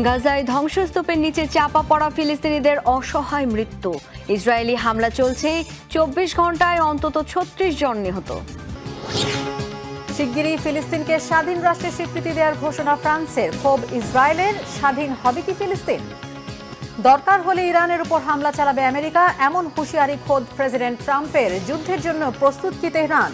গাজায় ধ্বংসস্তূপের নিচে চাপা পড়া ফিলিস্তিনিদের অসহায় মৃত্যু। ইসরায়েলি হামলা চলছে, 24 ঘন্টায় অন্তত 36 জন নিহত। শিগগিরই ফিলিস্তিনকে স্বাধীন রাষ্ট্রের স্বীকৃতি দেওয়ার ঘোষণা ফ্রান্সের। ক্ষোভ ইসরায়েলের, স্বাধীন হবে কি ফিলিস্তিন? দরকার হলে ইরানের উপর হামলা চালাবে আমেরিকা, এমন হুঁশিয়ারি খোদ প্রেসিডেন্ট ট্রাম্পের। যুদ্ধের জন্য প্রস্তুত কি তেহরান?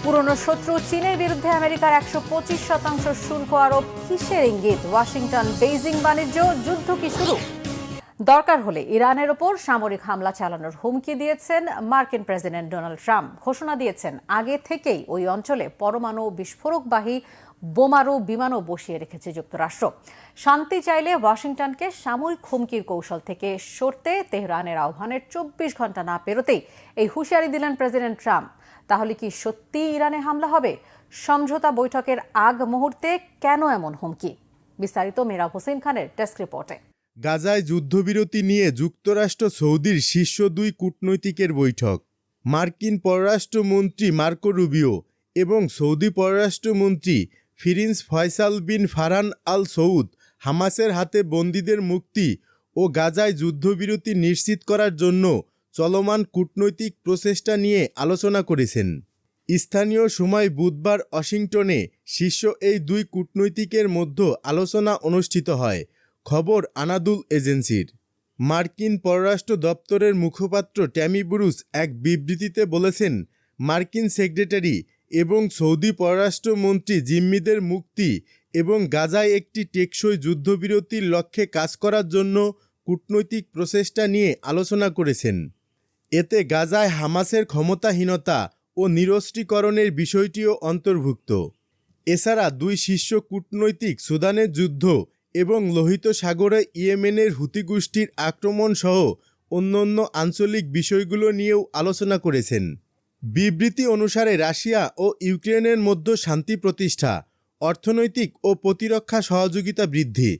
পুরনো শত্রু চীনের বিরুদ্ধে আমেরিকার 125% শুল্ক আরোপ কিসের ইঙ্গিত? ওয়াশিংটন বেইজিং বাণিজ্য যুদ্ধ কি শুরু? দরকার হলে ইরানের ওপর সামরিক হামলা চালানোর হুমকি দিয়েছেন মার্কিন প্রেসিডেন্ট ডোনাল্ড ট্রাম্প। ঘোষণা দিয়েছেন আগে থেকেই ওই অঞ্চলে পরমাণু বিস্ফোরকবাহী বোমারু বিমানও বসিয়ে রেখেছে যুক্তরাষ্ট্র। শান্তি চাইলে ওয়াশিংটনকে সামরিক হুমকির কৌশল থেকে সরতে তেহরানের আহ্বানের 24 ঘন্টা না পেরোতেই এই হুঁশিয়ারি দিলেন প্রেসিডেন্ট ট্রাম্প। তাহলে কি সত্যি ইরানে হামলা হবে? সমঝোতা বৈঠকের আগ মুহূর্তে কেন এমন হুমকি? বিস্তারিত মেহরাব হোসেন খানের ডেস্ক রিপোর্টে। গাজায় যুদ্ধবিরতি নিয়ে যুক্তরাষ্ট্র সৌদির শীর্ষ 2 কূটনৈতিকের বৈঠক। মার্কিন পররাষ্ট্রমন্ত্রী মার্কো রুবিও এবং সৌদি পররাষ্ট্রমন্ত্রী ফিরিন্স ফয়সাল বিন ফারহান আল সৌদ হামাসের হাতে বন্দীদের মুক্তি ও গাজায় যুদ্ধবিরতি নিশ্চিত করার জন্য চলমান কূটনৈতিক প্রচেষ্টা নিয়ে আলোচনা করেছেন। স্থানীয় সময় বুধবার ওয়াশিংটনে শীর্ষ এই 2 কূটনৈতিকের মধ্যে আলোচনা অনুষ্ঠিত হয়, খবর আনাদুল এজেন্সির। মার্কিন পররাষ্ট্র দপ্তরের মুখপাত্র ট্যামি ব্রুস এক বিবৃতিতে বলেছেন, মার্কিন সেক্রেটারি এবং সৌদি পররাষ্ট্রমন্ত্রী জিম্মিদের মুক্তি এবং গাজায় একটি টেকসই যুদ্ধবিরতির লক্ষ্যে কাজ করার জন্য কূটনৈতিক প্রচেষ্টা নিয়ে আলোচনা করেছেন। এতে গাজায় হামাসের ক্ষমতাহীনতা ও নিরস্ত্রীকরণের বিষয়টিও অন্তর্ভুক্ত। এছাড়া 2 শীর্ষ কূটনৈতিক সুদানের যুদ্ধ এবং লোহিত সাগরে ইয়েমেনের হুতি গোষ্ঠীর আক্রমণ সহ অন্যান্য আঞ্চলিক বিষয়গুলো নিয়েও আলোচনা করেছেন। বিবৃতি অনুসারে রাশিয়া ও ইউক্রেনের মধ্যে শান্তি প্রতিষ্ঠা, অর্থনৈতিক ও প্রতিরক্ষা সহযোগিতা বৃদ্ধি,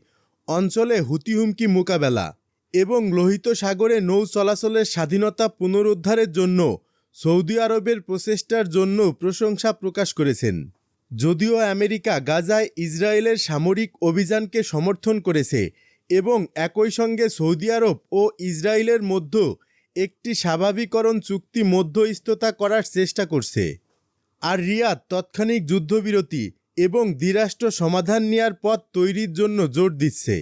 অঞ্চলে হুতি হুমকি মোকাবেলা এবং লোহিত সাগরে নৌ চলাচলের স্বাধীনতা পুনরুদ্ধারের জন্য সৌদি আরবের প্রচেষ্টার জন্য প্রশংসা প্রকাশ করেছেন। যদিও আমেরিকা গাজায় ইসরায়েলের সামরিক অভিযানকে সমর্থন করেছে এবং একই সঙ্গে সৌদি আরব ও ইসরায়েলের মধ্যে একটি স্বাভাবিকরণ চুক্তি মধ্যস্থতা করার চেষ্টা করছে, আর রিয়াদ তাৎক্ষণিক যুদ্ধবিরতি এবং দ্বিরাষ্ট্র সমাধান নেওয়ার পথ তৈরির জন্য জোর দিচ্ছে।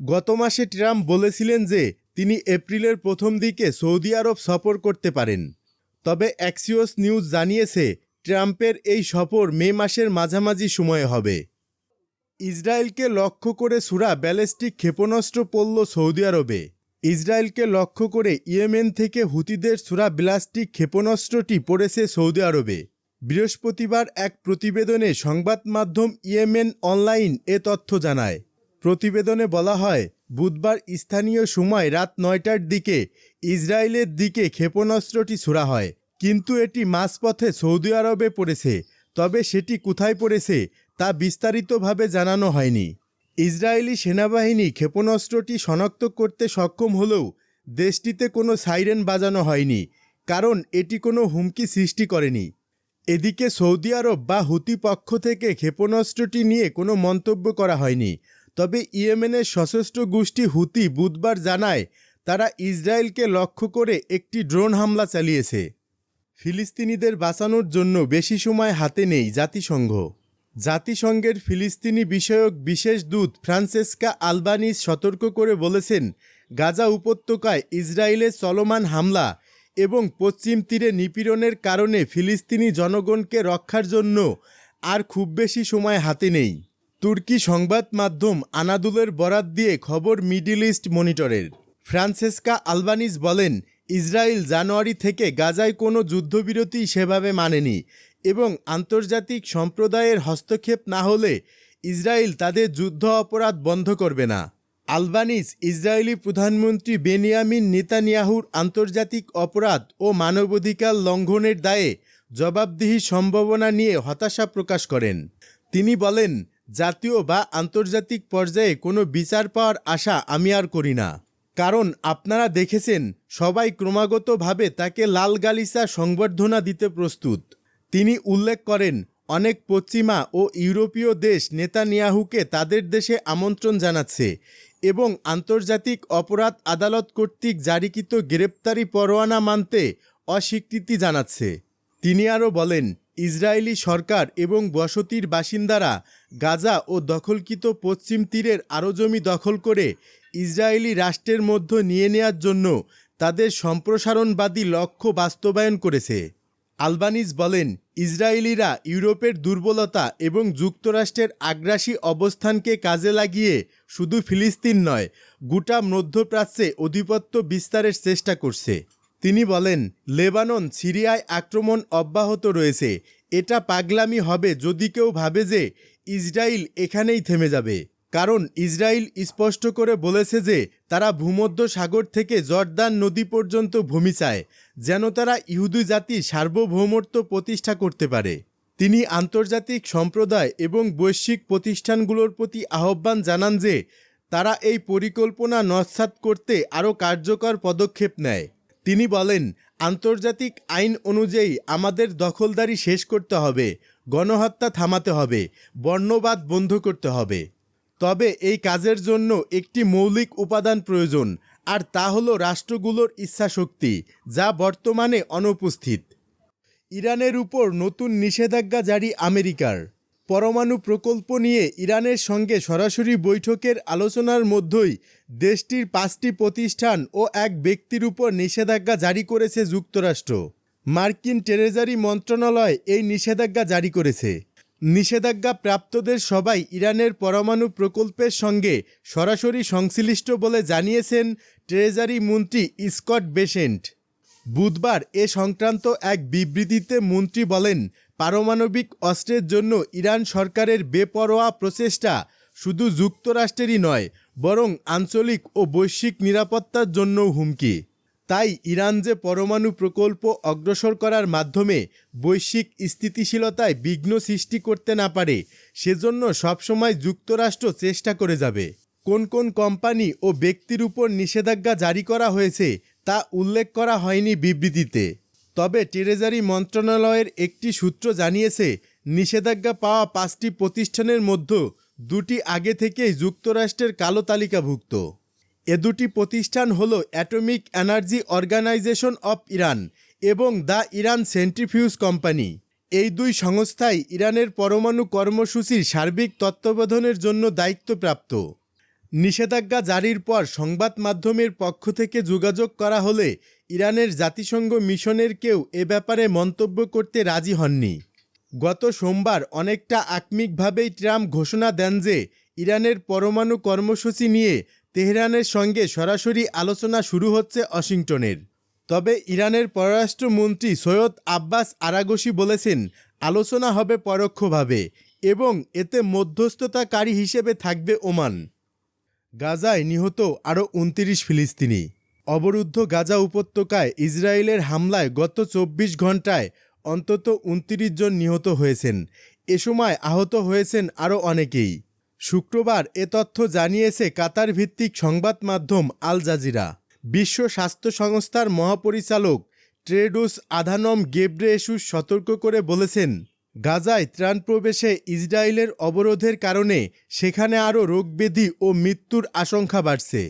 গত মাসে ট্রাম্প বলেছিলেন যে তিনি এপ্রিলের প্রথম দিকে সৌদি আরব সফর করতে পারেন, তবে অ্যাক্সিওস নিউজ জানিয়েছে ট্রাম্পের এই সফর মে মাসের মাঝামাঝি সময়ে হবে। ইসরায়েলকে লক্ষ্য করে ছোড়া ব্যালিস্টিক ক্ষেপণাস্ত্র পড়ল সৌদি আরবে। ইসরায়েলকে লক্ষ্য করে ইয়েমেন থেকে হুতিদের ছোড়া ব্যালিস্টিক ক্ষেপণাস্ত্রটি পড়েছে সৌদি আরবে। বৃহস্পতিবার এক প্রতিবেদনে সংবাদ মাধ্যম ইয়েমেন অনলাইন এ তথ্য জানায়। প্রতিবেদনে বলা হয়, বুধবার স্থানীয় সময় রাত 9টার দিকে ইসরায়েলের দিকে ক্ষেপণাস্ত্রটি ছোড়া হয়, কিন্তু এটি মাঝপথে সৌদি আরবে পড়েছে। তবে সেটি কোথায় পড়েছে তা বিস্তারিতভাবে জানানো হয়নি। ইসরায়েলি সেনাবাহিনী ক্ষেপণাস্ত্রটি শনাক্ত করতে সক্ষম হলেও দেশটিতে কোনো সাইরেন বাজানো হয়নি, কারণ এটি কোনো হুমকি সৃষ্টি করেনি। এদিকে সৌদি আরব বা হুতি পক্ষ থেকে ক্ষেপণাস্ত্রটি নিয়ে কোনো মন্তব্য করা হয়নি। তবে ইয়েমেনের সশস্ত্র গোষ্ঠী হুতি বুধবার জানায় তারা ইসরায়েলকে লক্ষ্য করে একটি ড্রোন হামলা চালিয়েছে। ফিলিস্তিনিদের বাঁচানোর জন্য বেশি সময় হাতে নেই জাতিসংঘ। জাতিসংঘের ফিলিস্তিনি বিষয়ক বিশেষ দূত ফ্রান্সেস্কা আলবানিজ সতর্ক করে বলেছেন, গাজা উপত্যকায় ইসরায়েলের চলমান হামলা এবং পশ্চিম তীরে নিপীড়নের কারণে ফিলিস্তিনি জনগণকে রক্ষার জন্য আর খুব বেশি সময় হাতে নেই। তুর্কি সংবাদ মাধ্যম আনাদুলের বরাত দিয়ে খবর মিডল ইস্ট মনিটরের। ফ্রান্সেস্কা আলবানিজ বলেন, ইসরায়েল জানুয়ারি থেকে গাজায় কোনো যুদ্ধবিরতি সেভাবে মানেনি এবং আন্তর্জাতিক সম্প্রদায়ের হস্তক্ষেপ না হলে ইসরায়েল তাদের যুদ্ধ অপরাধ বন্ধ করবে না। আলবানিজ ইসরায়েলি প্রধানমন্ত্রী বেনিয়ামিন নেতানিয়াহুর আন্তর্জাতিক অপরাধ ও মানবাধিকার লঙ্ঘনের দায়ে জবাবদিহির সম্ভাবনা নিয়ে হতাশা প্রকাশ করেন। তিনি বলেন, জাতীয় বা আন্তর্জাতিক পর্যায়ে কোনো বিচার পাওয়ার আশা আমি আর করি না, কারণ আপনারা দেখেছেন সবাই ক্রমাগতভাবে তাকে লাল গালিচা সংবর্ধনা দিতে প্রস্তুত। তিনি উল্লেখ করেন, অনেক পশ্চিমা ও ইউরোপীয় দেশ নেতানিয়াহুকে তাদের দেশে আমন্ত্রণ জানাচ্ছে এবং আন্তর্জাতিক অপরাধ আদালত কর্তৃক জারিকৃত গ্রেপ্তারি পরোয়ানা মানতে অস্বীকৃতি জানাচ্ছে। তিনি আরও বলেন, ইসরায়েলি সরকার এবং বসতির বাসিন্দারা গাজা ও দখলকৃত পশ্চিম তীরের আরও জমি দখল করে ইসরায়েলি রাষ্ট্রের মধ্যে নিয়ে নেওয়ার জন্য তাদের সম্প্রসারণবাদী লক্ষ্য বাস্তবায়ন করেছে। আলবানিজ বলেন, ইসরায়েলিরা ইউরোপের দুর্বলতা এবং যুক্তরাষ্ট্রের আগ্রাসী অবস্থানকে কাজে লাগিয়ে শুধু ফিলিস্তিন নয়, গোটা মধ্যপ্রাচ্যে আধিপত্য বিস্তারের চেষ্টা করছে। তিনি বলেন, লেবানন সিরিয়ায় আক্রমণ অব্যাহত রয়েছে। এটা পাগলামি হবে যদি কেউ ভাবে যে ইসরায়েল এখানেই থেমে যাবে, কারণ ইসরায়েল স্পষ্ট করে বলেছে যে তারা ভূমধ্য সাগর থেকে জর্দান নদী পর্যন্ত ভূমি চায়, যেন তারা ইহুদি জাতির সার্বভৌমত্ব প্রতিষ্ঠা করতে পারে। তিনি আন্তর্জাতিক সম্প্রদায় এবং বৈশ্বিক প্রতিষ্ঠানগুলোর প্রতি আহ্বান জানান যে তারা এই পরিকল্পনা নস্যাৎ করতে আরও কার্যকর পদক্ষেপ নেয়। তিনি বলেন, আন্তর্জাতিক আইন অনুযায়ী আমাদের দখলদারি শেষ করতে হবে, গণহত্যা থামাতে হবে, বর্ণবাদ বন্ধ করতে হবে। তবে এই কাজের জন্য একটি মৌলিক উপাদান প্রয়োজন, আর তা হলো রাষ্ট্রগুলোর ইচ্ছাশক্তি, যা বর্তমানে অনুপস্থিত। ইরানের উপর নতুন নিষেধাজ্ঞা জারি আমেরিকার। পরমাণু প্রকল্প নিয়ে ইরানের সঙ্গে সরাসরি বৈঠকের আলোচনার মধ্যেই দেশটির 5টি প্রতিষ্ঠান ও এক ব্যক্তির উপর নিষেধাজ্ঞা জারি করেছে যুক্তরাষ্ট্র। মার্কিন ট্রেজারি মন্ত্রণালয় এই নিষেধাজ্ঞা জারি করেছে। নিষেধাজ্ঞা প্রাপ্তদের সবাই ইরানের পরমাণু প্রকল্পের সঙ্গে সরাসরি সংশ্লিষ্ট বলে জানিয়েছেন ট্রেজারি মন্ত্রী স্কট বেসেন্ট। বুধবার এ সংক্রান্ত এক বিবৃতিতে মন্ত্রী বলেন, পারমাণবিক অস্ত্রের জন্য ইরান সরকারের বেপরোয়া প্রচেষ্টা শুধু যুক্তরাষ্ট্রেরই নয়, বরং আঞ্চলিক ও বৈশ্বিক নিরাপত্তার জন্যও হুমকি। তাই ইরান যে পরমাণু প্রকল্প অগ্রসর করার মাধ্যমে বৈশ্বিক স্থিতিশীলতায় বিঘ্ন সৃষ্টি করতে না পারে, সেজন্য সবসময় যুক্তরাষ্ট্র চেষ্টা করে যাবে। কোন কোন কোম্পানি ও ব্যক্তির উপর নিষেধাজ্ঞা জারি করা হয়েছে তা উল্লেখ করা হয়নি বিবৃতিতে। তবে ট্রেজারি মন্ত্রণালয়ের একটি সূত্র জানিয়েছে, নিষেধাজ্ঞা পাওয়া 5টি প্রতিষ্ঠানের মধ্যে 2টি আগে থেকেই যুক্তরাষ্ট্রের কালো তালিকাভুক্ত। এ দুটি প্রতিষ্ঠান হল atomic energy organization of Iran এবং দ্য ইরান সেন্ট্রিফিউজ কোম্পানি। এই দুই সংস্থাই ইরানের পরমাণু কর্মসূচির সার্বিক তত্ত্বাবধানের জন্য দায়িত্বপ্রাপ্ত। নিষেধাজ্ঞা জারির পর সংবাদ মাধ্যমের পক্ষ থেকে যোগাযোগ করা হলে ইরানের জাতিসংঘ মিশনের কেউ এ ব্যাপারে মন্তব্য করতে রাজি হননি। গত সোমবার অনেকটা আকস্মিকভাবেই ট্রাম্প ঘোষণা দেন যে ইরানের পরমাণু কর্মসূচি নিয়ে তেহরানের সঙ্গে সরাসরি আলোচনা শুরু হচ্ছে ওয়াশিংটনের। তবে ইরানের পররাষ্ট্রমন্ত্রী সৈয়দ আব্বাস আরাগসি বলেছেন, আলোচনা হবে পরোক্ষভাবে এবং এতে মধ্যস্থতাকারী হিসেবে থাকবে ওমান। গাজায় নিহত আরও 29 ফিলিস্তিনি। অবরুদ্ধ গাজা উপত্যকায় ইসরায়েলের হামলায় গত 24 ঘন্টায় অন্তত 29 জন নিহত হয়েছেন। এ সময় আহত হয়েছেন আরও অনেকেই। শুক্রবার এ তথ্য জানিয়েছে কাতার ভিত্তিক সংবাদ মাধ্যম আল জাজিরা। বিশ্ব স্বাস্থ্য সংস্থার মহাপরিচালক টেড্রোস আধানম গেব্রেয়েসুস সতর্ক করে বলেছেন, গাজায় ত্রাণ প্রবেশে ইসরায়েলের অবরোধের কারণে সেখানে আরও রোগব্যাধি ও মৃত্যুর আশঙ্কা বাড়ছে।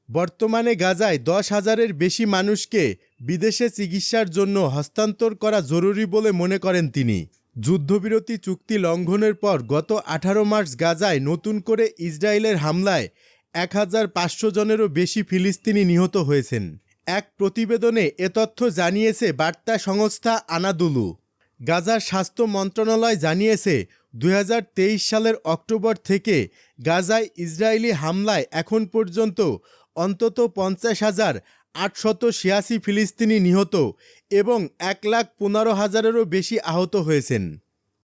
বর্তমানে গাজায় 10,000-এর বেশি মানুষকে বিদেশে চিকিৎসার জন্য হস্তান্তর করা জরুরি বলে মনে করেন তিনি। যুদ্ধবিরতি চুক্তি লঙ্ঘনের পর গত 18 মার্চ গাজায় নতুন করে ইসরায়েলের হামলায় 1,500 জনেরও বেশি ফিলিস্তিনি নিহত হয়েছেন। এক প্রতিবেদনে এ তথ্য জানিয়েছে বার্তা সংস্থা আনাদুলু। গাজার স্বাস্থ্য মন্ত্রণালয় জানিয়েছে, 2023 সালের অক্টোবর থেকে গাজায় ইসরায়েলি হামলায় এখন পর্যন্ত অন্তত 50,886 ফিলিস্তিনি নিহত এবং 1,15,000-এরও বেশি আহত হয়েছেন।